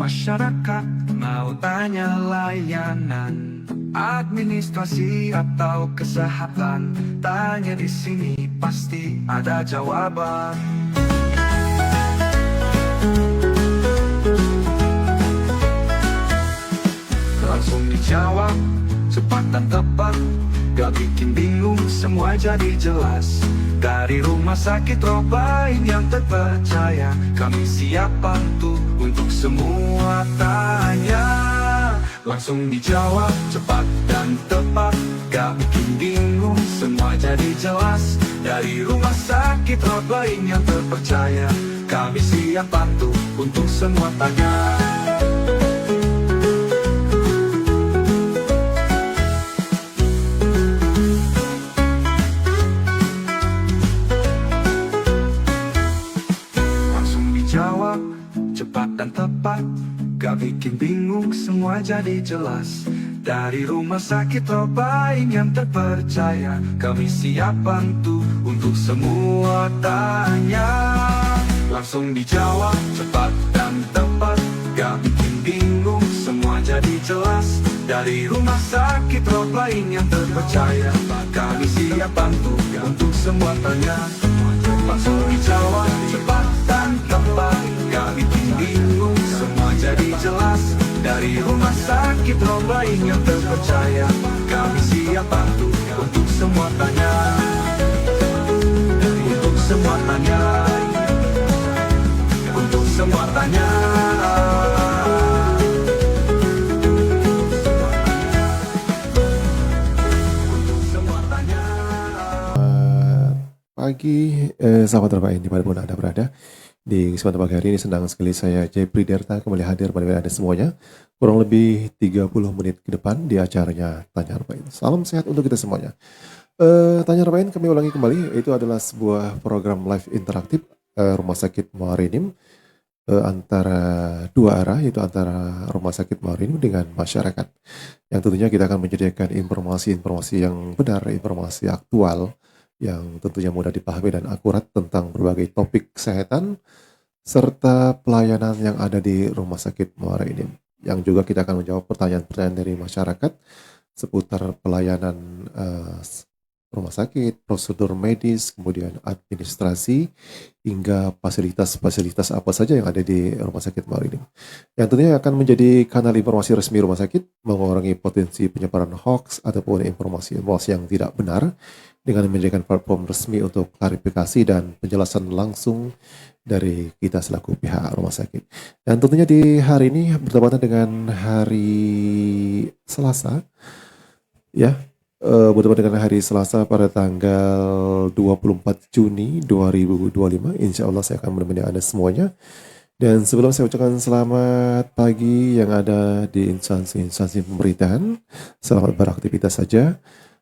Masyarakat mau tanya layanan administrasi atau kesehatan, tanya di sini pasti ada jawaban. Langsung dijawab, cepat dan tepat, gak bikin bingung, semua jadi jelas. Dari rumah sakit Robain yang terpercaya, kami siap bantu untuk semua tanya. Langsung dijawab, cepat dan tepat, gak bikin bingung, semua jadi jelas. Dari rumah sakit Robain yang terpercaya, kami siap bantu untuk semua tanya. Jawab cepat dan tepat, gak bikin bingung, semua jadi jelas. Dari rumah sakit Robain yang terpercaya, kami siap bantu untuk semua tanya. Langsung dijawab cepat dan tepat, gak bikin bingung, semua jadi jelas. Dari rumah sakit Robain yang terpercaya, kami siap bantu untuk semua tanya. Langsung dijawab cepat dan tepat, gak bikin bingung, semua jadi jelas. Dari rumah sakit Robain yang terpercaya, kami siap bantu untuk semua tanya. Untuk semua tanya, untuk semua tanya. Pagi, sahabat Robain dimanapun Anda berada. Di kesempatan pagi hari ini senang sekali saya Jepri Derta kembali hadir pada Anda semuanya. Kurang lebih 30 menit ke depan di acaranya Tanya Robain. Salam sehat untuk kita semuanya. Tanya Robain kami ulangi kembali, itu adalah sebuah program live interaktif Rumah Sakit Muarrinim antara dua arah, yaitu antara Rumah Sakit Muarrinim dengan masyarakat. Yang tentunya kita akan menyediakan informasi-informasi yang benar, informasi aktual, yang tentunya mudah dipahami dan akurat tentang berbagai topik kesehatan serta pelayanan yang ada di Rumah Sakit Muarrinim. Yang juga kita akan menjawab pertanyaan-pertanyaan dari masyarakat seputar pelayanan rumah sakit, prosedur medis, kemudian administrasi, hingga fasilitas-fasilitas apa saja yang ada di Rumah Sakit Muarrinim. Yang tentunya akan menjadi kanal informasi resmi rumah sakit, mengurangi potensi penyebaran hoax ataupun informasi-informasi yang tidak benar, dengan menjadikan platform resmi untuk klarifikasi dan penjelasan langsung dari kita selaku pihak rumah sakit. Dan tentunya di hari ini bertepatan dengan hari Selasa, ya, bertepatan dengan hari Selasa pada tanggal 24 Juni 2025. Insya Allah saya akan menemani Anda semuanya. Dan sebelum saya ucapkan selamat pagi yang ada di instansi-instansi pemerintahan, selamat beraktivitas saja.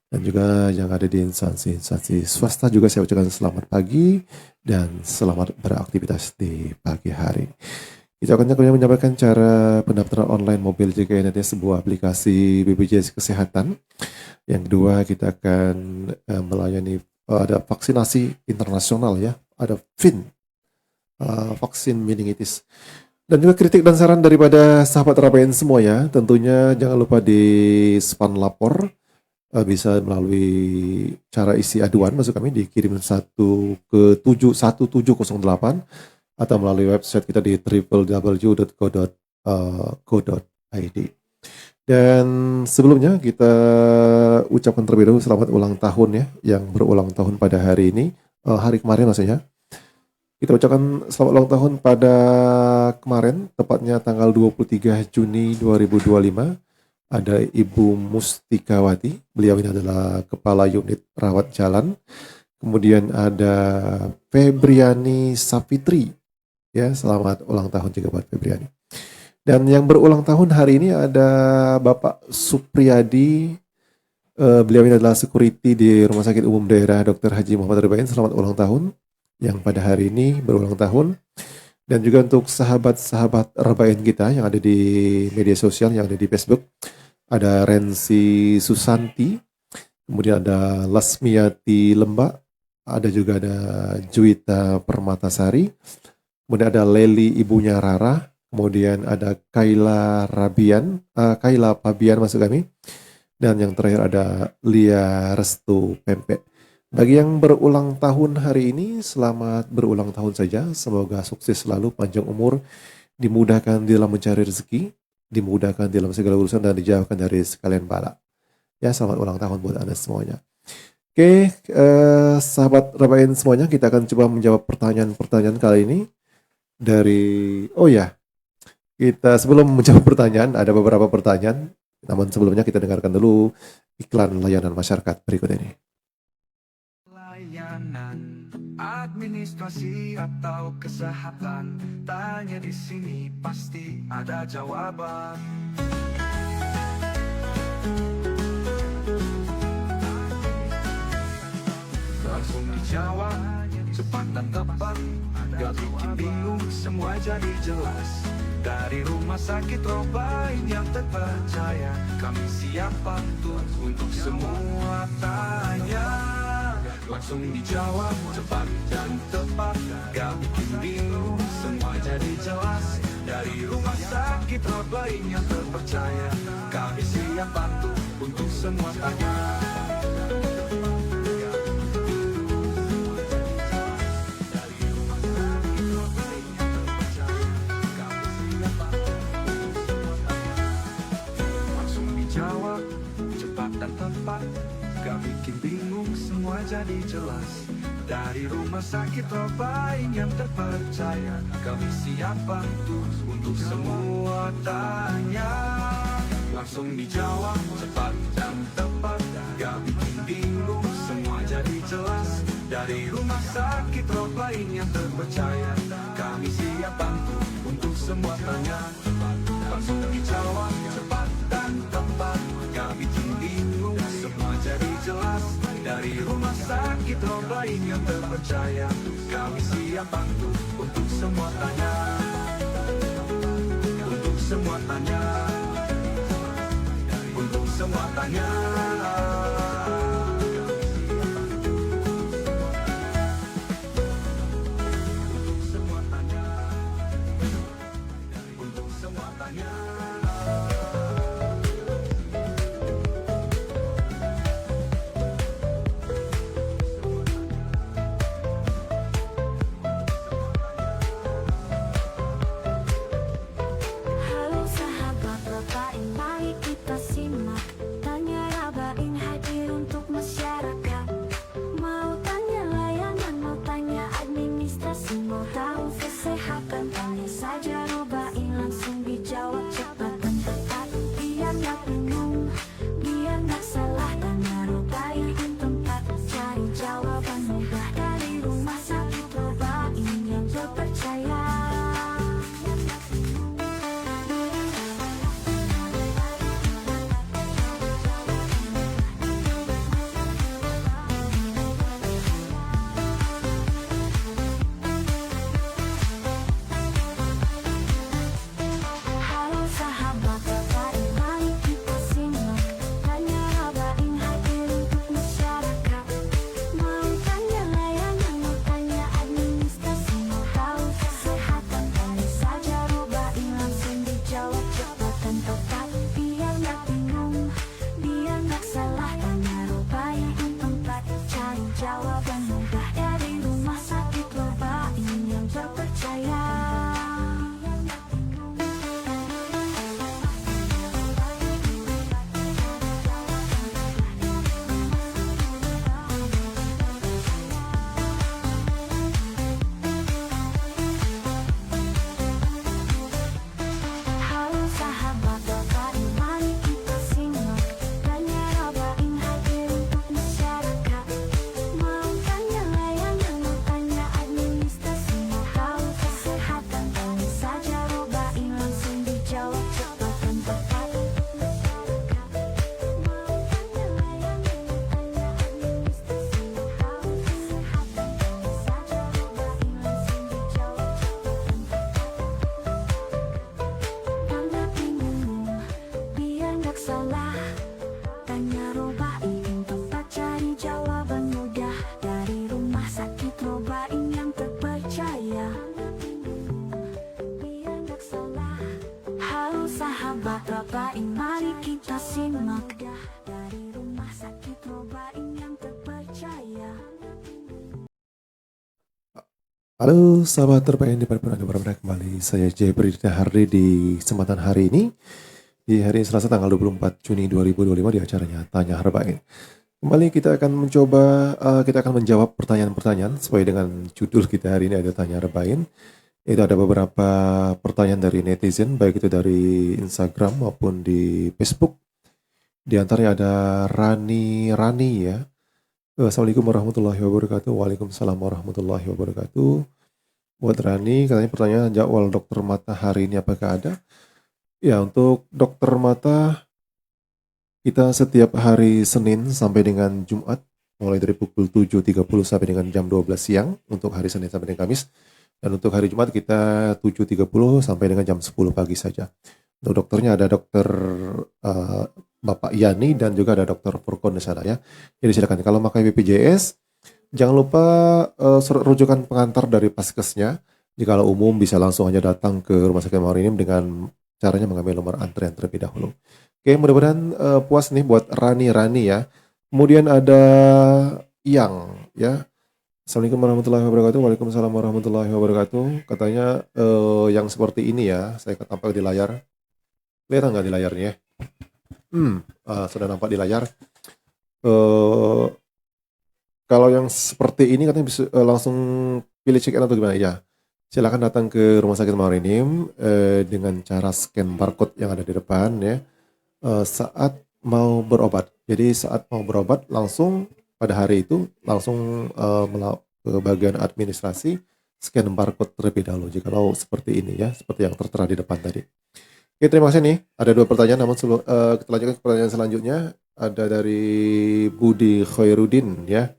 Dan juga yang ada di instansi-instansi swasta juga saya ucapkan selamat pagi dan selamat beraktivitas di pagi hari. Kita akan menyampaikan cara pendaftaran online mobil JKN, sebuah aplikasi BPJS Kesehatan. Yang kedua kita akan melayani ada vaksinasi internasional, ya, ada VIN, vaksin meningitis. Dan juga kritik dan saran daripada sahabat Robain semua, ya. Tentunya jangan lupa di span lapor. Bisa melalui cara isi aduan maksud kami dikirim 1 ke 71708 atau melalui website kita di www.co.id. Dan sebelumnya kita ucapkan terlebih dahulu selamat ulang tahun, ya, yang berulang tahun pada hari ini, hari kemarin maksudnya. Kita ucapkan selamat ulang tahun pada kemarin, tepatnya tanggal 23 Juni 2025. Ada Ibu Mustikawati, beliau ini adalah Kepala Unit Rawat Jalan. Kemudian ada Febriani Sapitri, ya, selamat ulang tahun juga buat Febriani. Dan yang berulang tahun hari ini ada Bapak Supriyadi, beliau ini adalah security di Rumah Sakit Umum Daerah Dr. Haji Muhammad Robain, selamat ulang tahun yang pada hari ini berulang tahun. Dan juga untuk sahabat-sahabat Robain kita yang ada di media sosial, yang ada di Facebook, ada Rensi Susanti, kemudian ada Lasmiati Lembak, ada juga ada Juwita Permatasari, kemudian ada Leli ibunya Rara, kemudian ada Kaila Pabian masuk kami, dan yang terakhir ada Lia Restu Pempek. Bagi yang berulang tahun hari ini, selamat berulang tahun saja. Semoga sukses selalu, panjang umur, dimudahkan dalam mencari rezeki, dimudahkan dalam segala urusan, dan dijauhkan dari sekalian bala. Ya, selamat ulang tahun buat Anda semuanya. Oke, sahabat Rabain semuanya, kita akan coba menjawab pertanyaan-pertanyaan kali ini dari, kita sebelum menjawab pertanyaan, ada beberapa pertanyaan. Namun sebelumnya kita dengarkan dulu iklan layanan masyarakat berikut ini. Layanan administrasi atau kesehatan, tanya di sini pasti ada jawaban. Langsung dijawab, cepat dan tepat, gak bikin bingung, semua jadi jelas. Dari rumah sakit Robain yang terpercaya, kami siap bantu untuk semua tanya. Langsung dijawab, cepat dan tepat, gak bikin bingung, semua jadi jelas. Dari rumah sakit Robain yang terpercaya, kami siap bantu untuk semua tanya. Jawab cepat dan tepat, gak bikin bingung, semua jadi jelas. Dari rumah sakit Robain yang terpercaya, kami siap bantu untuk semua tanya. Langsung dijawab cepat dan tepat, gak bikin bingung, semua jadi jelas. Dari rumah sakit Robain yang terpercaya, kami siap bantu untuk semua tanya. Langsung dijawab cepat dan tepat, gak bikin bingung, semua jadi jelas. Dari rumah sakit Robain yang terpercaya, kami siap bantu untuk semua tanya. Untuk semua tanya, untuk semua tanya. Untuk semua tanya. Halo sahabat Rabain, mari kita simak. Tanya Rabain hadir untuk masyarakat. Mau tanya layanan, mau tanya administrasi, mau tahu kesehatan, tanya saja Rabain, langsung dijawab cepat dan tepat. Biar gak bingung, biar gak salah, tanya Rabain tempat cari jawaban mudah. Dari rumah sakit Rabain yang terpercaya. Halo sahabat Rabain, mari kita simak. Tanya Rabain hadir untuk masyarakat. Mau tanya layanan, mau tanya administrasi, mau tahu kesehatan, tanya saja Rabain, langsung dijawab cepat dan tepat. Biar gak bingung, biar gak salah, tanya Rabain tempat cari jawaban mudah. Dari rumah sakit Rabain yang terpercaya. Halo sahabat Rabain, mari kita simak. Tanya Rabain hadir untuk masyarakat. Mau Halo sahabat terbaik dimanapun Anda berada kembali. Saya Jepri Hardi di kesempatan hari ini. Di hari Selasa tanggal 24 Juni 2025 di acaranya Tanya Harbain. Kembali kita akan kita akan menjawab pertanyaan-pertanyaan sesuai dengan judul kita hari ini ada Tanya Harbain. Itu ada beberapa pertanyaan dari netizen, baik itu dari Instagram maupun di Facebook. Di antaranya ada Rani ya. Assalamualaikum warahmatullahi wabarakatuh. Waalaikumsalam warahmatullahi wabarakatuh. Buat Rani, katanya pertanyaan jadwal dokter mata hari ini apakah ada? Ya, untuk dokter mata kita setiap hari Senin sampai dengan Jumat, mulai dari pukul 7.30 sampai dengan jam 12 siang untuk hari Senin sampai dengan Kamis. Dan untuk hari Jumat kita 7.30 sampai dengan jam 10 pagi saja. Untuk dokternya ada dokter Bapak Yani dan juga ada dokter Furkon di sana ya. Jadi silakan kalau pakai BPJS jangan lupa surat rujukan pengantar dari Paskesnya. Jika umum bisa langsung hanya datang ke Rumah Sakit Marinim dengan caranya mengambil nomor antrian terlebih dahulu. Oke, mudah-mudahan puas nih buat Rani ya. Kemudian ada Yang ya. Assalamualaikum warahmatullahi wabarakatuh. Waalaikumsalam warahmatullahi wabarakatuh. Katanya yang seperti ini ya. Saya tampil di layar. Kelihatan nggak di layarnya? Sudah nampak di layar. Kalau yang seperti ini katanya bisa langsung pilih check in atau gimana? Ya, silakan datang ke Rumah Sakit Marinim dengan cara scan barcode yang ada di depan ya. Saat mau berobat. Jadi saat mau berobat langsung pada hari itu langsung ke bagian administrasi scan barcode terlebih dahulu. Jikalau seperti ini ya, seperti yang tertera di depan tadi. Oke, terima kasih nih. Ada 2 pertanyaan, namun sebelum kita lanjutkan ke pertanyaan selanjutnya. Ada dari Budi Khairuddin ya.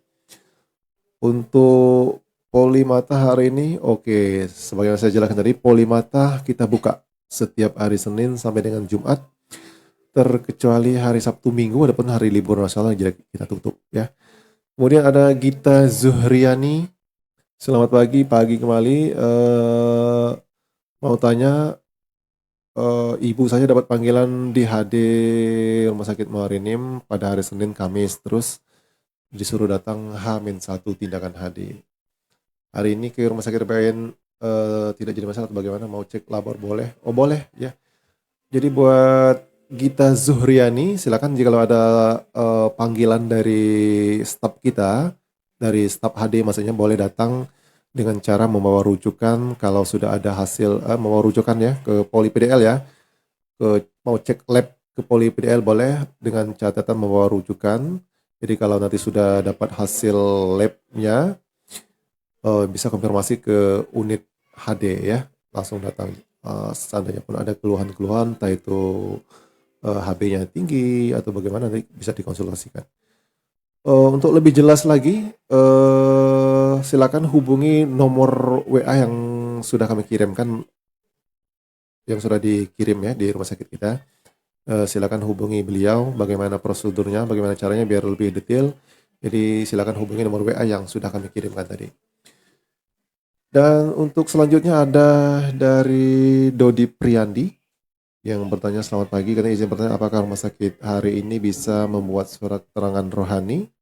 Untuk Polimata hari ini, oke, sebagaimana saya jelaskan tadi, Polimata kita buka setiap hari Senin sampai dengan Jumat, terkecuali hari Sabtu Minggu, adapun hari libur nasional kita tutup ya. Kemudian ada Gita Zuhriani, selamat pagi kembali. Mau tanya, ibu saya dapat panggilan di HD Rumah Sakit Marinim pada hari Senin, Kamis, terus disuruh datang H-1 tindakan HD. Hari ini ke Rumah Sakit RPN tidak jadi masalah atau bagaimana? Mau cek labor boleh? Oh boleh ya. Jadi buat Gita Zuhriani, silakan jika ada panggilan dari staf kita, dari staf HD maksudnya boleh datang dengan cara membawa rujukan kalau sudah ada hasil membawa rujukan ya ke Poli PDL ya. Mau cek lab ke Poli PDL boleh dengan catatan membawa rujukan. Jadi kalau nanti sudah dapat hasil labnya bisa konfirmasi ke unit HD ya, langsung datang. Seandainya pun ada keluhan-keluhan, entah itu HB-nya tinggi atau bagaimana nanti bisa dikonsultasikan. Untuk lebih jelas lagi, silakan hubungi nomor WA yang sudah kami kirimkan, yang sudah dikirim ya di rumah sakit kita. Silakan hubungi beliau, bagaimana prosedurnya, bagaimana caranya biar lebih detail. Jadi silakan hubungi nomor WA yang sudah kami kirimkan tadi. Dan untuk selanjutnya ada dari Dodi Priyandi yang bertanya selamat pagi, katanya izin bertanya apakah rumah sakit hari ini bisa membuat surat keterangan rohani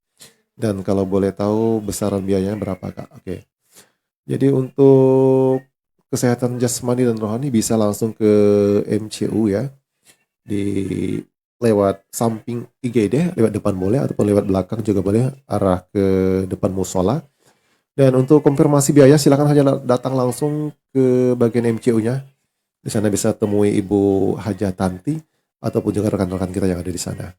dan kalau boleh tahu besaran biayanya berapa Kak? Oke. Jadi untuk kesehatan jasmani dan rohani bisa langsung ke MCU ya, di lewat samping IGD, lewat depan boleh ataupun lewat belakang juga boleh, arah ke depan musola. Dan untuk konfirmasi biaya silakan hanya datang langsung ke bagian MCU-nya. Di sana bisa temui Ibu Haja Tanti ataupun juga rekan-rekan kita yang ada di sana.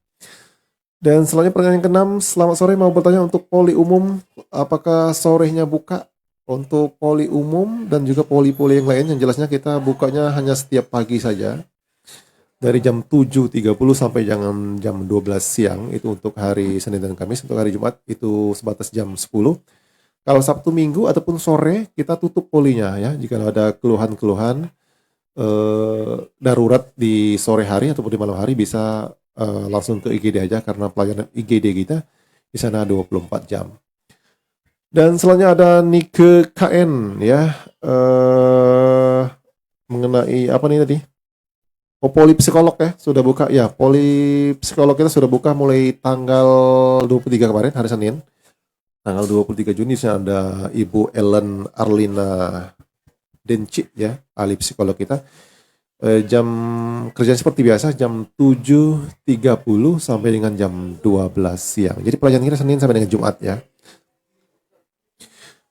Dan selanjutnya pertanyaan ke-6, selamat sore, mau bertanya untuk poli umum, apakah sorenya buka? Untuk poli umum dan juga poli-poli yang lain, yang jelasnya kita bukanya hanya setiap pagi saja. Dari jam 7.30 sampai jam 12 siang, itu untuk hari Senin dan Kamis. Untuk hari Jumat itu sebatas jam 10. Kalau Sabtu Minggu ataupun sore kita tutup polinya ya. Jika ada keluhan-keluhan darurat di sore hari ataupun di malam hari bisa langsung ke IGD aja karena pelayanan IGD kita di sana 24 jam. Dan selanjutnya ada Nike KN ya, mengenai apa nih tadi? Oh, poli psikolog ya sudah buka ya. Poli psikolog kita sudah buka mulai tanggal 23 kemarin hari Senin. Tanggal 23 Juni ada Ibu Ellen Arlina Denci ya, ahli psikolog kita. Jam kerja seperti biasa jam 7.30 sampai dengan jam 12 siang. Jadi pelajaran kita Senin sampai dengan Jumat ya.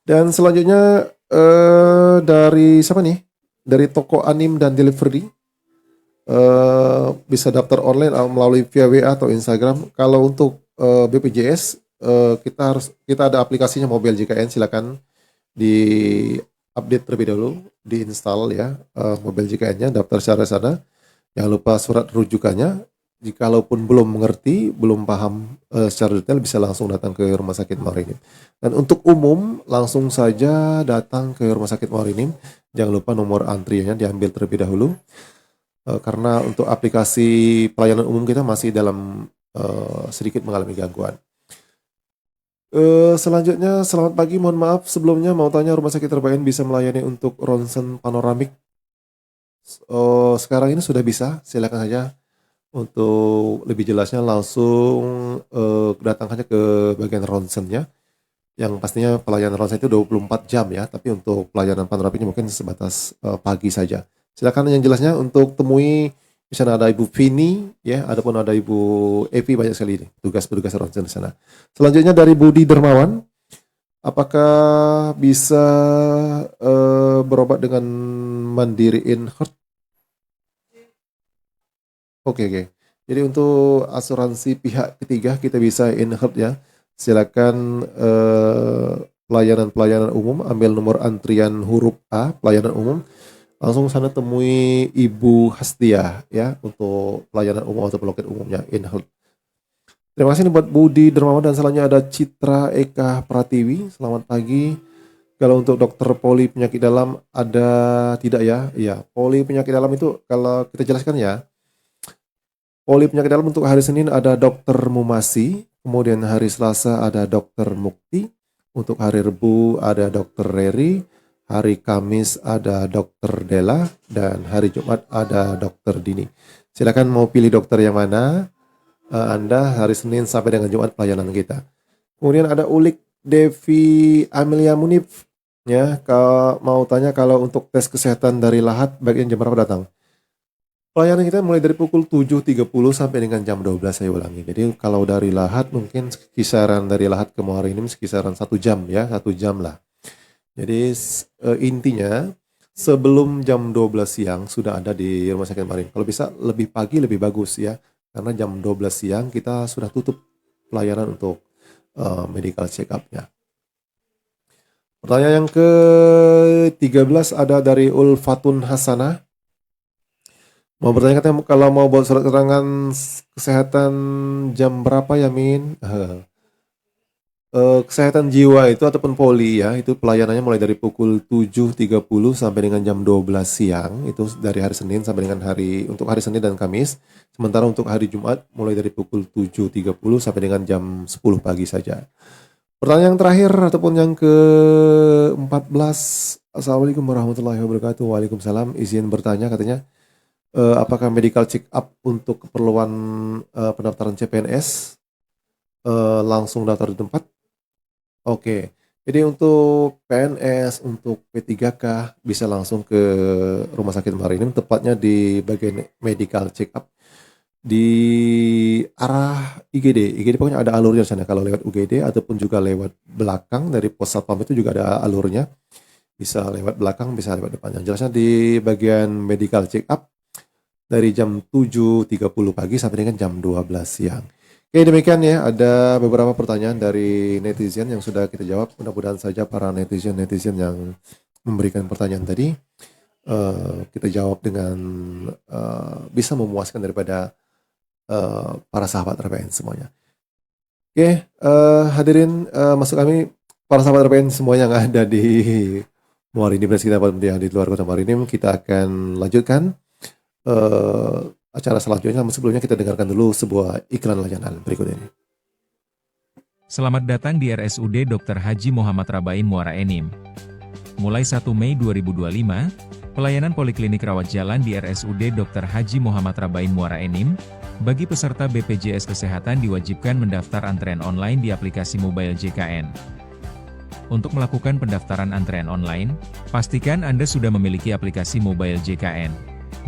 Dan selanjutnya dari siapa nih? Dari toko Anim dan Delivery. Bisa daftar online melalui via WA atau Instagram. Kalau untuk BPJS kita ada aplikasinya Mobile JKN, silakan di update terlebih dahulu, diinstal ya Mobile JKN-nya, daftar secara sana. Jangan lupa surat rujukannya. Jikalaupun belum mengerti, belum paham secara detail, bisa langsung datang ke Rumah Sakit Maurinim. Dan untuk umum, langsung saja datang ke Rumah Sakit Maurinim. Jangan lupa nomor antriannya diambil terlebih dahulu. Karena untuk aplikasi pelayanan umum kita masih dalam sedikit mengalami gangguan. Selanjutnya, selamat pagi, mohon maaf sebelumnya mau tanya Rumah Sakit Terbaik bisa melayani untuk ronsen panoramik. Sekarang ini sudah bisa, silakan saja. Untuk lebih jelasnya langsung datang saja ke bagian ronsennya. Yang pastinya pelayanan ronsen itu 24 jam ya, tapi untuk pelayanan panoramiknya mungkin sebatas pagi saja. Silakan yang jelasnya untuk temui di sana ada Ibu Vini ya, adapun ada Ibu Evi, banyak sekali tugas-tugas ronsen di sana. Selanjutnya dari Budi Dermawan, apakah bisa berobat dengan Mandiri In-Heart? Oke. Jadi untuk asuransi pihak ketiga kita bisa In-Heart ya. Silakan pelayanan umum, ambil nomor antrian huruf A, pelayanan umum. Langsung sana temui Ibu Hastia ya untuk pelayanan umum atau loket umumnya In-Heart. Terima kasih buat Budi Dermawan, dan selanjutnya ada Citra Eka Pratiwi. Selamat pagi. Kalau untuk dokter poli penyakit dalam ada tidak ya? Iya, poli penyakit dalam itu kalau kita jelaskan ya. Poli penyakit dalam untuk hari Senin ada Dokter Mumasi, kemudian hari Selasa ada Dokter Mukti, untuk hari Rebu ada Dokter Reri, hari Kamis ada Dokter Della, dan hari Jumat ada Dokter Dini. Silakan mau pilih dokter yang mana Anda hari Senin sampai dengan Jumat pelayanan kita. Kemudian ada Ulik Devi Amelia Munif ya, kalau mau tanya kalau untuk tes kesehatan dari Lahat bagian jam berapa datang? Pelayanan kita mulai dari pukul 7.30 sampai dengan jam 12, saya ulangi. Jadi kalau dari Lahat mungkin kisaran dari Lahat ke Muara ini kisaran 1 jam ya, 1 jam lah. Jadi intinya sebelum jam 12 siang sudah ada di Rumah Sakit Marin. Kalau bisa lebih pagi lebih bagus ya, karena jam 12 siang kita sudah tutup pelayanan untuk medical check up-nya. Pertanyaan yang ke-13 ada dari Ulfatun Hasanah. Mau bertanya katanya kalau mau buat surat keterangan kesehatan jam berapa ya Min? Kesehatan jiwa itu ataupun poli ya, itu pelayanannya mulai dari pukul 7.30 sampai dengan jam 12 siang. Itu dari hari Senin sampai dengan untuk hari Senin dan Kamis. Sementara untuk hari Jumat mulai dari pukul 7.30 sampai dengan jam 10 pagi saja. Pertanyaan yang terakhir ataupun yang ke-14. Assalamualaikum warahmatullahi wabarakatuh. Waalaikumsalam. Izin bertanya katanya, apakah medical check up untuk keperluan pendaftaran CPNS langsung daftar di tempat? Oke, jadi untuk PNS, untuk P3K bisa langsung ke Rumah Sakit Marinir, tepatnya di bagian medical check up di arah IGD. IGD pokoknya ada alurnya di sana, kalau lewat UGD ataupun juga lewat belakang dari pos satpam itu juga ada alurnya. Bisa lewat belakang, bisa lewat depan. Yang jelasnya di bagian medical check up dari jam 7.30 pagi sampai dengan jam 12 siang. Oke, demikian ya, ada beberapa pertanyaan dari netizen yang sudah kita jawab. Mudah-mudahan saja para netizen yang memberikan pertanyaan tadi kita jawab dengan bisa memuaskan daripada para sahabat RPN semuanya. Oke, hadirin maksud kami para sahabat RPN semuanya yang ada di Muarini Bersih kita yang di luar kota Muarini, kita akan lanjutkan acara selanjutnya. Namun sebelumnya kita dengarkan dulu sebuah iklan layanan berikut ini. Selamat datang di RSUD Dr. Haji Muhammad Rabain Muara Enim. Mulai 1 Mei 2025, pelayanan poliklinik rawat jalan di RSUD Dr. Haji Muhammad Rabain Muara Enim. Bagi peserta BPJS Kesehatan diwajibkan mendaftar antrean online di aplikasi Mobile JKN. Untuk melakukan pendaftaran antrean online, pastikan Anda sudah memiliki aplikasi mobile JKN.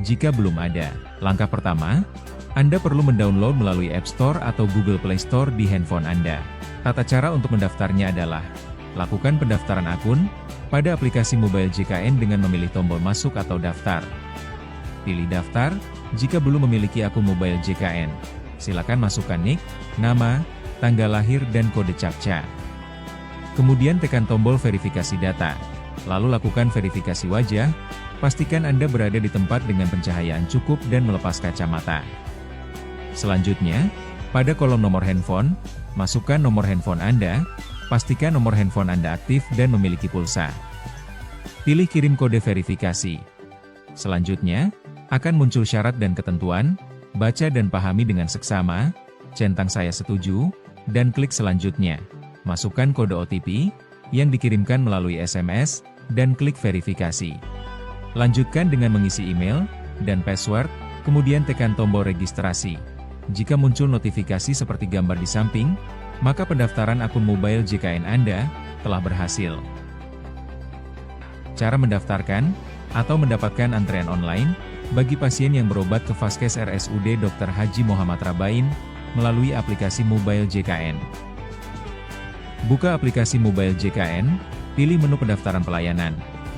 Jika belum ada, langkah pertama, Anda perlu mendownload melalui App Store atau Google Play Store di handphone Anda. Tata cara untuk mendaftarnya adalah, lakukan pendaftaran akun pada aplikasi mobile JKN dengan memilih tombol masuk atau daftar. Pilih daftar, jika belum memiliki akun mobile JKN. Silakan masukkan NIK, nama, tanggal lahir dan kode CAPTCHA. Kemudian tekan tombol verifikasi data. Lalu lakukan verifikasi wajah, pastikan Anda berada di tempat dengan pencahayaan cukup dan melepas kacamata. Selanjutnya, pada kolom nomor handphone, masukkan nomor handphone Anda, pastikan nomor handphone Anda aktif dan memiliki pulsa. Pilih kirim kode verifikasi. Selanjutnya, akan muncul syarat dan ketentuan, baca dan pahami dengan seksama, centang saya setuju, dan klik selanjutnya. Masukkan kode OTP, yang dikirimkan melalui SMS, dan klik verifikasi. Lanjutkan dengan mengisi email, dan password, kemudian tekan tombol registrasi. Jika muncul notifikasi seperti gambar di samping, maka pendaftaran akun mobile JKN Anda telah berhasil. Cara mendaftarkan, atau mendapatkan antrean online, bagi pasien yang berobat ke Vaskes RSUD Dr. Haji Muhammad Rabain, melalui aplikasi mobile JKN. Buka aplikasi mobile JKN, pilih menu pendaftaran pelayanan.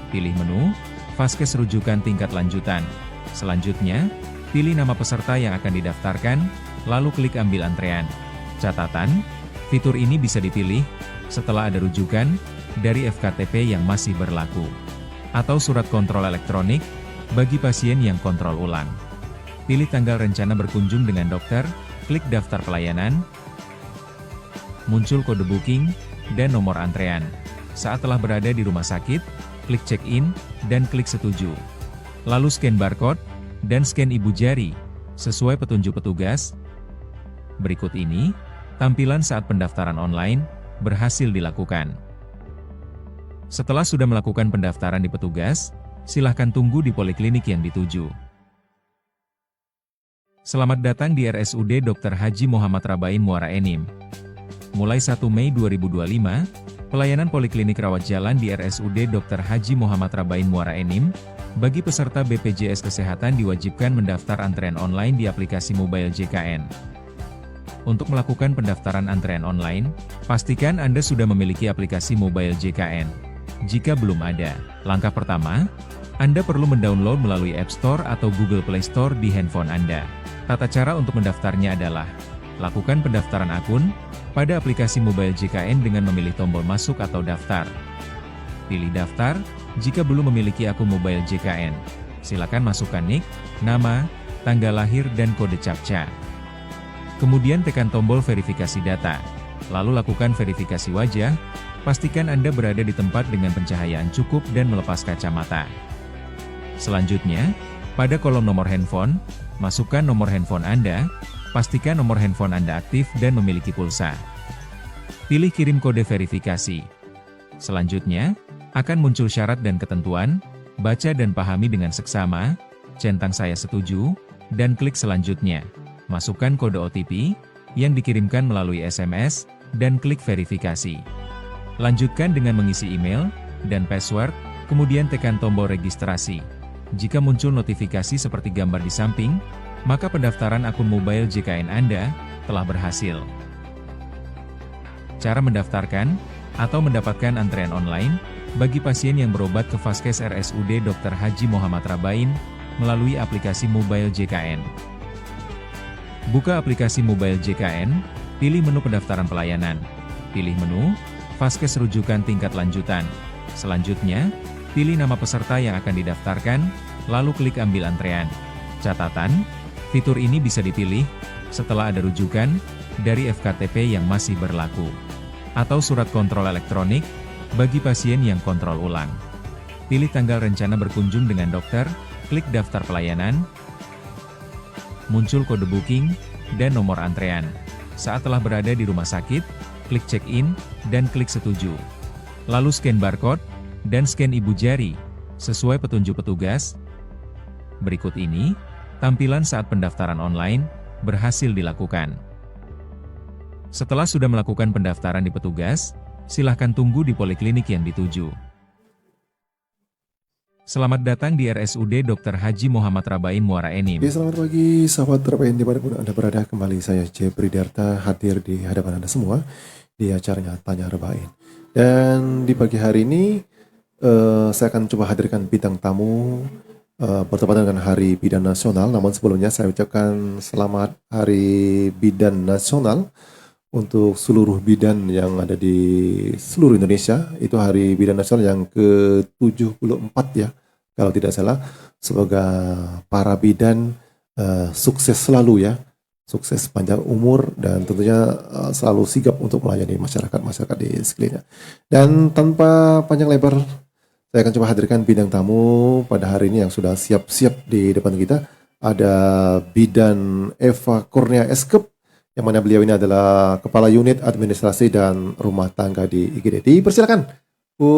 Pilih menu, Vaskes rujukan tingkat lanjutan. Selanjutnya, pilih nama peserta yang akan didaftarkan, lalu klik ambil antrean. Catatan, fitur ini bisa dipilih, setelah ada rujukan, dari FKTP yang masih berlaku. Atau surat kontrol elektronik, bagi pasien yang kontrol ulang. Pilih tanggal rencana berkunjung dengan dokter, klik daftar pelayanan, muncul kode booking, dan nomor antrean. Saat telah berada di rumah sakit, klik check-in, dan klik setuju. Lalu scan barcode, dan scan ibu jari, sesuai petunjuk petugas. Berikut ini, tampilan saat pendaftaran online, berhasil dilakukan. Setelah sudah melakukan pendaftaran di petugas, silahkan tunggu di poliklinik yang dituju. Selamat datang di RSUD Dr. Haji Muhammad Rabain Muara Enim. Mulai 1 Mei 2025, pelayanan poliklinik rawat jalan di RSUD Dr. Haji Muhammad Rabain Muara Enim, bagi peserta BPJS Kesehatan diwajibkan mendaftar antrean online di aplikasi mobile JKN. Untuk melakukan pendaftaran antrean online, pastikan Anda sudah memiliki aplikasi mobile JKN. Jika belum ada, langkah pertama, Anda perlu mendownload melalui App Store atau Google Play Store di handphone Anda. Tata cara untuk mendaftarnya adalah, lakukan pendaftaran akun pada aplikasi mobile JKN dengan memilih tombol masuk atau daftar. Pilih daftar, jika belum memiliki akun mobile JKN. Silakan masukkan NIK, nama, tanggal lahir dan kode CAPTCHA. Kemudian tekan tombol verifikasi data. Lalu lakukan verifikasi wajah, pastikan Anda berada di tempat dengan pencahayaan cukup dan melepas kacamata. Selanjutnya, pada kolom nomor handphone, masukkan nomor handphone Anda, pastikan nomor handphone Anda aktif dan memiliki pulsa. Pilih kirim kode verifikasi. Selanjutnya, akan muncul syarat dan ketentuan, baca dan pahami dengan seksama, centang saya setuju, dan klik selanjutnya. Masukkan kode OTP, yang dikirimkan melalui SMS, dan klik verifikasi. Lanjutkan dengan mengisi email, dan password, kemudian tekan tombol registrasi. Jika muncul notifikasi seperti gambar di samping, maka pendaftaran akun mobile JKN Anda telah berhasil. Cara mendaftarkan, atau mendapatkan antrean online, bagi pasien yang berobat ke Vaskes RSUD Dr. Haji Muhammad Rabain, melalui aplikasi mobile JKN. Buka aplikasi mobile JKN, pilih menu pendaftaran pelayanan. Pilih menu, Vaskes rujukan tingkat lanjutan. Selanjutnya, pilih nama peserta yang akan didaftarkan, lalu klik ambil antrean. Catatan, fitur ini bisa dipilih, setelah ada rujukan, dari FKTP yang masih berlaku. Atau surat kontrol elektronik, bagi pasien yang kontrol ulang. Pilih tanggal rencana berkunjung dengan dokter, klik daftar pelayanan, muncul kode booking, dan nomor antrean. Saat telah berada di rumah sakit, klik check-in, dan klik setuju. Lalu scan barcode, dan scan ibu jari, sesuai petunjuk petugas. Berikut ini, tampilan saat pendaftaran online, berhasil dilakukan. Setelah sudah melakukan pendaftaran di petugas, Silahkan tunggu di poliklinik yang dituju. Selamat datang di RSUD Dr. Haji Muhammad Rabain Muara Enim. Oke, selamat pagi sahabat Rabain dimanapun Anda berada. Kembali saya Jepri Derta hadir di hadapan Anda semua di acaranya Tanya Rabain. Dan di pagi hari ini saya akan coba hadirkan bintang tamu bertepatan dengan Hari Bidan Nasional. Namun sebelumnya saya ucapkan selamat Hari Bidan Nasional untuk seluruh bidan yang ada di seluruh Indonesia. Itu Hari Bidan Nasional yang ke-74 ya, kalau tidak salah. Semoga para bidan sukses selalu ya, sukses panjang umur dan tentunya selalu sigap untuk melayani masyarakat di sekelilingnya. Dan tanpa panjang lebar, saya akan coba hadirkan bintang tamu pada hari ini yang sudah siap-siap di depan kita. Ada Bidan Eva Kurnia Eskep, yang mana beliau ini adalah Kepala Unit Administrasi dan Rumah Tangga di IGD. Dipersilakan Bu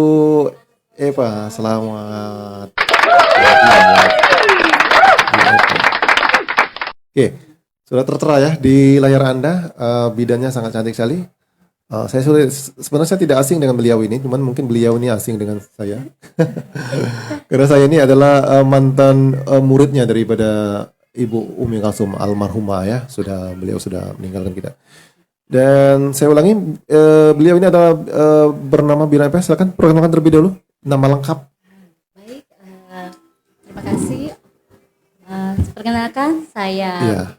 Eva, selamat. Oke, sudah tertera ya di layar Anda, bidannya sangat cantik sekali. Sebenarnya saya tidak asing dengan beliau ini, cuman mungkin beliau ini asing dengan saya. Karena saya ini adalah mantan muridnya daripada Ibu Umi Kalsum almarhumah ya, beliau sudah meninggalkan kita. Dan saya ulangi, beliau ini adalah bernama Bidan Eva. Silakan perkenalkan terlebih dahulu nama lengkap. Baik, terima kasih. Perkenalkan, saya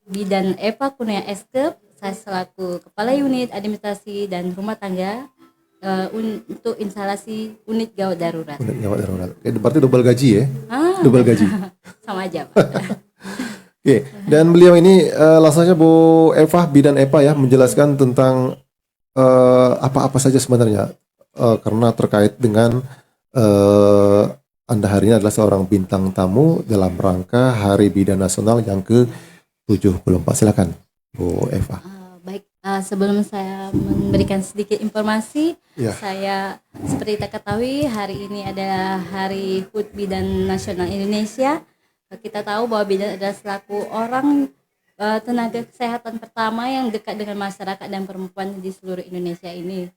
Bidan Eva Kurnia Eskep. Saya selaku Kepala Unit Administrasi dan Rumah Tangga untuk instalasi unit gawat darurat. Unit gawat darurat. Berarti double gaji ya? Double gaji. Sama aja, Pak. Oke, dan beliau ini langsung saja Bu Eva, Bidan Eva ya, menjelaskan tentang apa-apa saja sebenarnya, karena terkait dengan Anda hari ini adalah seorang bintang tamu dalam rangka Hari Bidan Nasional yang ke-74. Silakan Bu Eva. Baik, sebelum saya memberikan sedikit informasi, saya seperti kita ketahui hari ini adalah Hari HUT Bidan Nasional Indonesia. Kita tahu bahwa bidan adalah selaku orang tenaga kesehatan pertama yang dekat dengan masyarakat dan perempuan di seluruh Indonesia ini.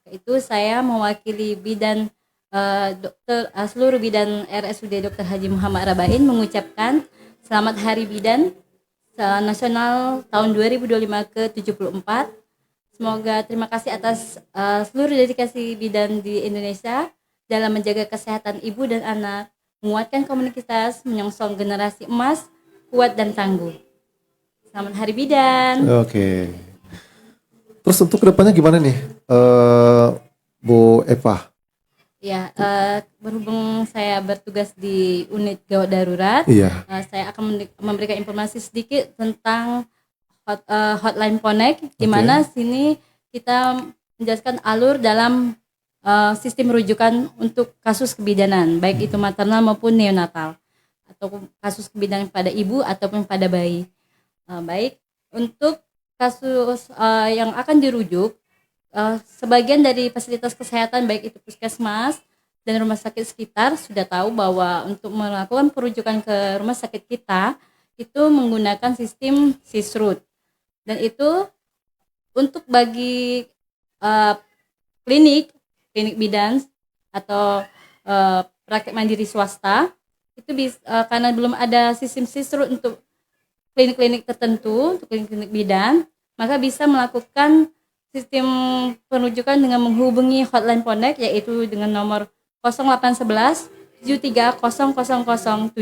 Itu saya mewakili bidan seluruh bidan RSUD Dr. Haji Muhammad Rabain mengucapkan Selamat Hari Bidan Nasional tahun 2025 ke-74. Semoga terima kasih atas seluruh dedikasi bidan di Indonesia dalam menjaga kesehatan ibu dan anak, menguatkan komunitas, menyongsong generasi emas, kuat dan tangguh. Selamat Hari Bidan. Oke. Terus untuk kedepannya gimana nih, Bu Eva? Ya, berhubung saya bertugas di unit gawat darurat, saya akan memberikan informasi sedikit tentang hotline Ponek, di mana sini kita menjelaskan alur dalam sistem rujukan untuk kasus kebidanan, baik itu maternal maupun neonatal, atau kasus kebidanan pada ibu ataupun pada bayi. Baik, untuk kasus yang akan dirujuk, sebagian dari fasilitas kesehatan baik itu puskesmas dan rumah sakit sekitar sudah tahu bahwa untuk melakukan perujukan ke rumah sakit kita itu menggunakan sistem SISRUT, dan itu untuk bagi klinik bidan atau praktek mandiri swasta itu karena belum ada sistem SISRUT untuk klinik-klinik tertentu, untuk klinik-klinik bidan, maka bisa melakukan sistem perujukan dengan menghubungi hotline Ponek, yaitu dengan nomor 0811 73000070.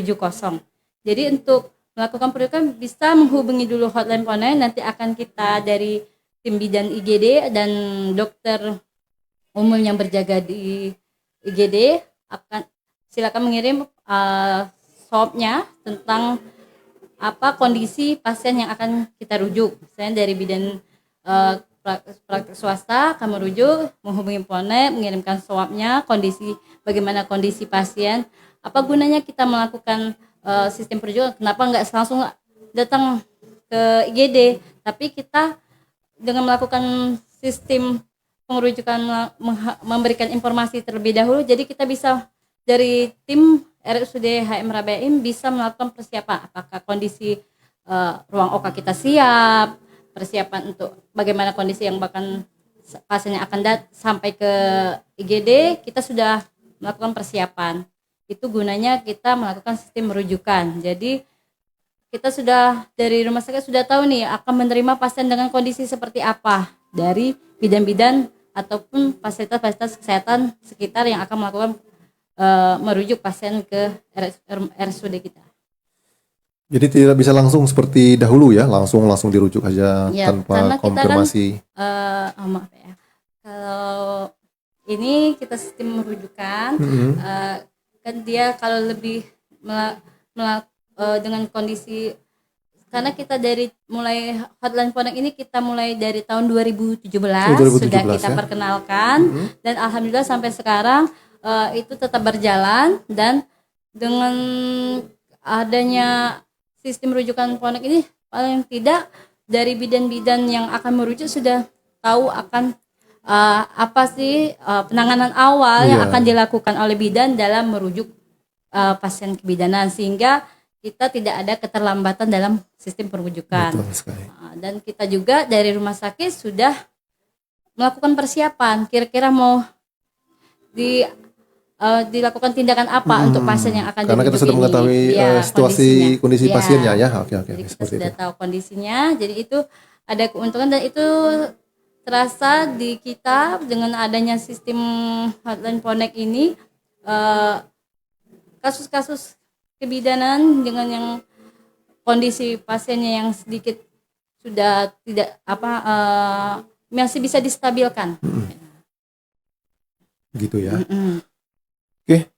Jadi untuk melakukan perujukan bisa menghubungi dulu hotline Ponek, nanti akan kita dari tim bidan IGD dan dokter umum yang berjaga di IGD akan silakan mengirim swabnya tentang apa kondisi pasien yang akan kita rujuk. Misalnya dari bidan praktek swasta akan merujuk, menghubungi Ponek, mengirimkan swabnya, bagaimana kondisi pasien, apa gunanya kita melakukan sistem perujukan, kenapa nggak langsung datang ke IGD, tapi kita dengan melakukan sistem pengerujukan memberikan informasi terlebih dahulu, jadi kita bisa dari tim RSUD HM Rabain bisa melakukan persiapan apakah kondisi ruang OK kita siap, persiapan untuk bagaimana kondisi yang bahkan pasiennya akan sampai ke IGD, kita sudah melakukan persiapan. Itu gunanya kita melakukan sistem rujukan. Jadi kita sudah dari rumah sakit sudah tahu nih akan menerima pasien dengan kondisi seperti apa dari bidan-bidan ataupun fasilitas-fasilitas kesehatan sekitar yang akan melakukan merujuk pasien ke RSUD kita. Jadi tidak bisa langsung seperti dahulu ya, langsung dirujuk aja Ya, tanpa konfirmasi. Maaf ya. Kalau ini kita sistem rujukan, kan dia kalau lebih dengan kondisi, karena kita dari mulai hotline Ponek ini kita mulai dari tahun 2017, sudah kita perkenalkan, dan alhamdulillah sampai sekarang itu tetap berjalan, dan dengan adanya sistem rujukan Ponek ini paling tidak dari bidan-bidan yang akan merujuk sudah tahu akan apa sih penanganan awal yang akan dilakukan oleh bidan dalam merujuk pasien kebidanan, sehingga kita tidak ada keterlambatan dalam sistem perujukan. Dan kita juga dari rumah sakit sudah melakukan persiapan kira-kira mau dilakukan tindakan apa untuk pasien yang akan karena kita sudah mengetahui situasi kondisi pasiennya ya. Oke. Jadi kita sudah tahu kondisinya, jadi itu ada keuntungan, dan itu terasa di kita dengan adanya sistem hotline Ponek ini, kasus-kasus kebidanan dengan yang kondisi pasiennya yang sedikit sudah tidak masih bisa distabilkan. Gitu ya. Oke.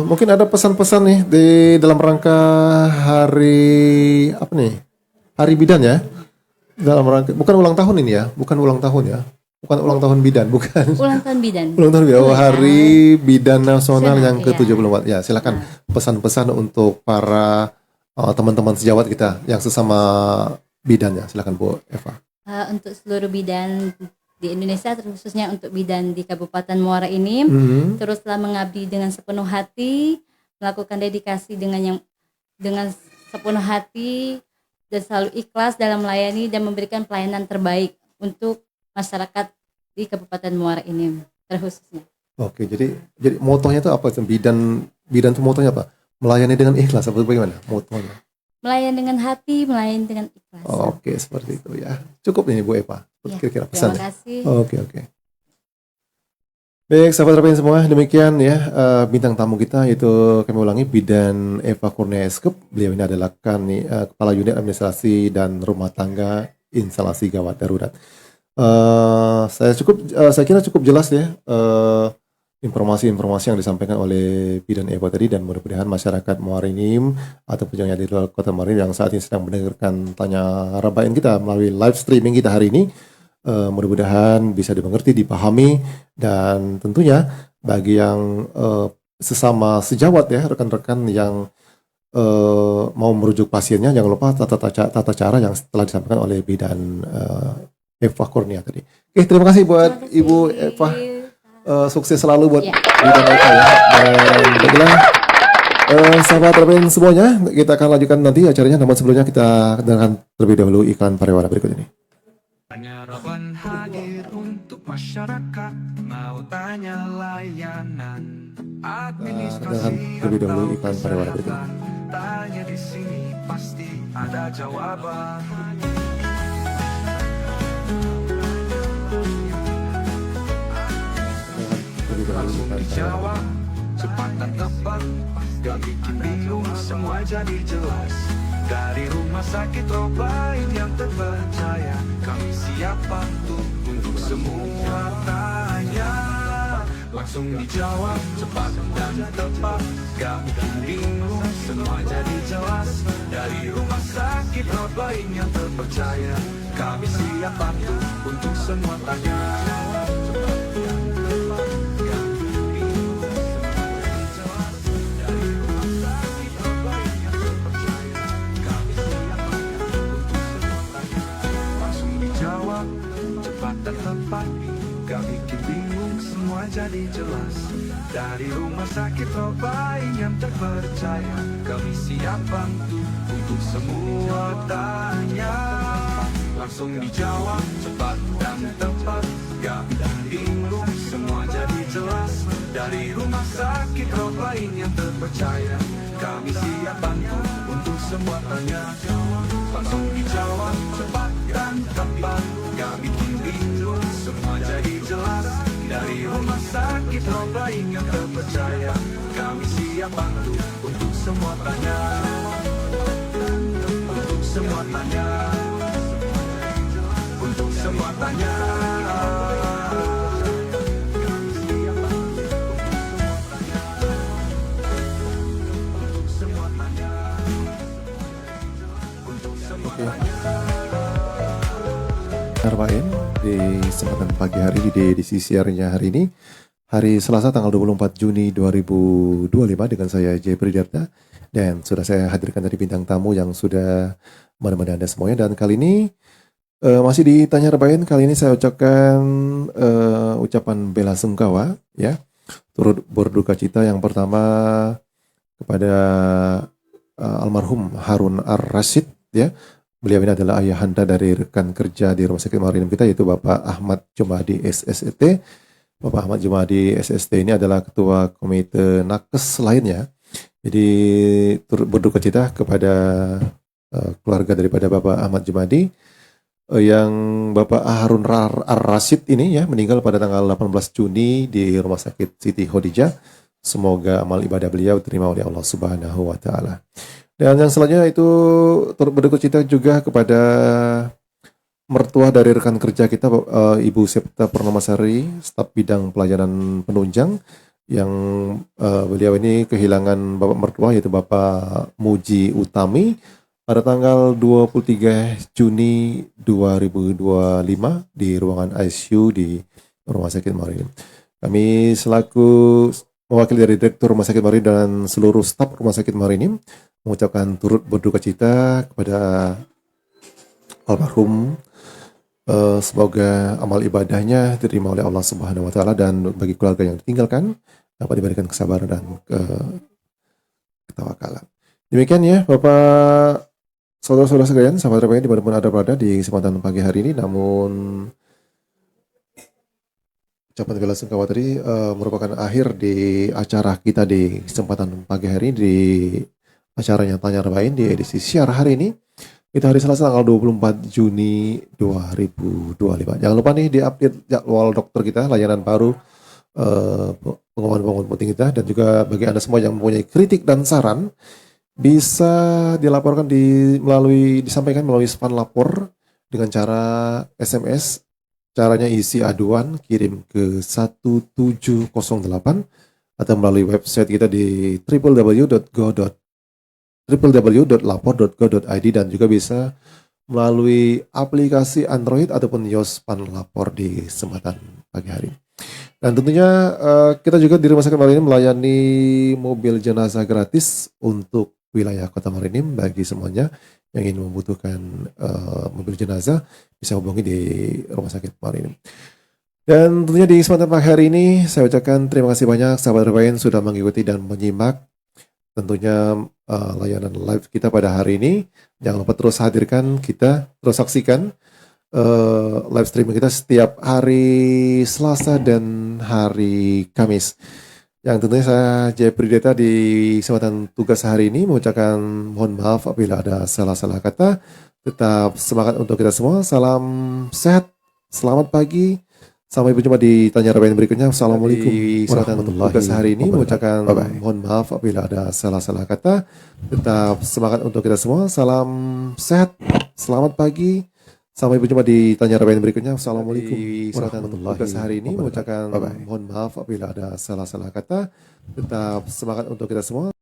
Mungkin ada pesan-pesan nih di dalam rangka hari Hari Bidan ya. Dalam rangka bukan ulang tahun ini ya, bukan ulang tahun bidan, bukan. Ulang tahun bidan. Hari Bidan Nasional yang ke-74. Ya, silakan pesan-pesan untuk para teman-teman sejawat kita yang sesama bidan ya. Silakan Bu Eva. Untuk seluruh bidan di Indonesia, khususnya untuk bidan di Kabupaten Muara Enim, teruslah mengabdi dengan sepenuh hati, melakukan dedikasi dengan sepenuh hati, dan selalu ikhlas dalam melayani dan memberikan pelayanan terbaik untuk masyarakat di Kabupaten Muara Enim terkhususnya. Oke, jadi motonya itu apa? Bidan itu motonya apa? Melayani dengan ikhlas, apa bagaimana motonya? Melayani dengan hati, melayani dengan ikhlas. Oke, seperti itu ya. Cukup ini Bu Eva. Kira-kira pesan. Terima kasih. Oke. Baik, sahabat Rapain semua, demikian ya bintang tamu kita, yaitu kami ulangi Bidan Eva Kurnia Eskep. Beliau ini adalah Kepala Unit Administrasi dan Rumah Tangga Instalasi Gawat Darurat. Saya kira cukup jelas ya informasi-informasi yang disampaikan oleh Bidan Eva tadi, dan mudah-mudahan masyarakat Muara Enim atau yang di luar kota Muara Enim yang saat ini sedang mendengarkan Tanya Rabain kita melalui live streaming kita hari ini, mudah-mudahan bisa dimengerti, dipahami, dan tentunya bagi yang sesama sejawat ya, rekan-rekan yang mau merujuk pasiennya, jangan lupa tata cara yang telah disampaikan oleh Bidan Eva Kurnia tadi. Oke, terima kasih buat Ibu Eva. Sukses selalu buat Bidan Eva ya. Dan baiklah, sahabat Rapain semuanya, kita akan lanjutkan nanti acaranya, namun sebelumnya kita dengarkan terlebih dahulu iklan pariwara berikut ini. Penyerapan hadir untuk masyarakat, mau tanya layanan administrasi terlebih dahulu iklan pariwara berikut ini. Tanya di sini pasti ada jawaban. Langsung dijawab, cepat dan tepat, gak bikin bingung, semua jadi jelas. Dari rumah sakit Robain yang terpercaya, kami siap bantu untuk semua tanya. Langsung dijawab, cepat dan tepat, gak bikin bingung, semua jadi jelas. Dari rumah sakit Robain yang terpercaya, kami siap bantu untuk semua tanya. Dan tempat, gak bikin bingung, semua jadi jelas. Dari rumah sakit Robain yang terpercaya, kami siap bantu untuk semua tanya. langsung dijawab cepat dan tepat. Gak bingung, semua jadi jelas. Dari rumah sakit Rob lain yang terpercaya, kami siap bantu untuk semua tanya. Langsung dijawab cepat dan tepat. Gak bikin bingung, semua jadi jelas. Dari rumah sakit Rob lain yang terpercaya, kami siap bantu untuk semua tanya. Untuk semua tanya. Untuk semua tanya. Arbain di kesempatan pagi hari di edisi siarnya hari ini, hari Selasa tanggal 24 Juni 2025 dengan saya Jepri Derta, dan sudah saya hadirkan dari bintang tamu yang sudah menemani Anda semuanya. Dan kali ini masih di Tanya Arbain, kali ini saya ucapkan ucapan bela sungkawa ya, turut berduka cita yang pertama kepada almarhum Harun Ar-Rasyid ya. Beliau ini adalah ayahanda dari rekan kerja di Rumah Sakit Marinir kita, yaitu Bapak Ahmad Jumadi SST. Bapak Ahmad Jumadi SST ini adalah ketua komite nakes lainnya. Jadi turut berduka cita kepada keluarga daripada Bapak Ahmad Jumadi yang Bapak Harun Ar-Rasyid ini ya meninggal pada tanggal 18 Juni di Rumah Sakit Siti Khadijah. Semoga amal ibadah beliau diterima oleh Allah Subhanahu wa taala. Dan yang selanjutnya itu turut berduka cita juga kepada mertua dari rekan kerja kita, Ibu Septa Purnamasari, staf bidang pelayanan penunjang, yang beliau ini kehilangan bapak mertua yaitu Bapak Muji Utami pada tanggal 23 Juni 2025 di ruangan ICU di Rumah Sakit Marinir. Kami selaku mewakili dari Direktur Rumah Sakit Marinir dan seluruh staf Rumah Sakit Marinir mengucapkan turut berduka cita kepada almarhum. Semoga amal ibadahnya diterima oleh Allah Subhanahu wa taala, dan bagi keluarga yang ditinggalkan dapat diberikan kesabaran dan ketawakalan. Demikian ya Bapak, saudara-saudara sekalian, sahabat terbaik dimanapun Anda berada di kesempatan pagi hari ini. Namun ucapan bela sungkawa tadi merupakan akhir di acara kita di kesempatan pagi hari ini, di acaranya Tanya Arbain di edisi siar hari ini. Itu hari Selasa tanggal 24 Juni 2025. Jangan lupa nih diupdate jadwal dokter kita, layanan baru, pengumuman penting kita, dan juga bagi Anda semua yang mempunyai kritik dan saran bisa dilaporkan disampaikan melalui span lapor dengan cara SMS. Caranya isi aduan, kirim ke 1708 atau melalui website kita di www.lapor.go.id, dan juga bisa melalui aplikasi Android ataupun iOS Span Lapor di kesempatan pagi hari. Dan tentunya kita juga di Rumah Sakit Marinir melayani mobil jenazah gratis untuk wilayah Kota Marinir. Bagi semuanya yang ingin membutuhkan mobil jenazah bisa hubungi di Rumah Sakit Marinir. Dan tentunya di kesempatan pagi hari ini saya ucapkan terima kasih banyak sahabat Arbain sudah mengikuti dan menyimak tentunya layanan live kita pada hari ini. Jangan lupa terus saksikan live streaming kita setiap hari Selasa dan hari Kamis. Yang tentunya saya Jepri Derta di kesempatan tugas hari ini mengucapkan mohon maaf apabila ada salah-salah kata. Tetap semangat untuk kita semua. Salam sehat, selamat pagi. Sampai berjumpa di Tanya Arbain berikutnya. Assalamualaikum warahmatullahi wabarakatuh. Hari ini mengucapkan mohon maaf apabila ada salah-salah kata. Tetap semangat untuk kita semua. Salam sehat, selamat pagi. Sampai berjumpa di Tanya Arbain berikutnya. Assalamualaikum warahmatullahi wabarakatuh. Hari ini mengucapkan mohon maaf apabila ada salah-salah kata. Tetap semangat untuk kita semua.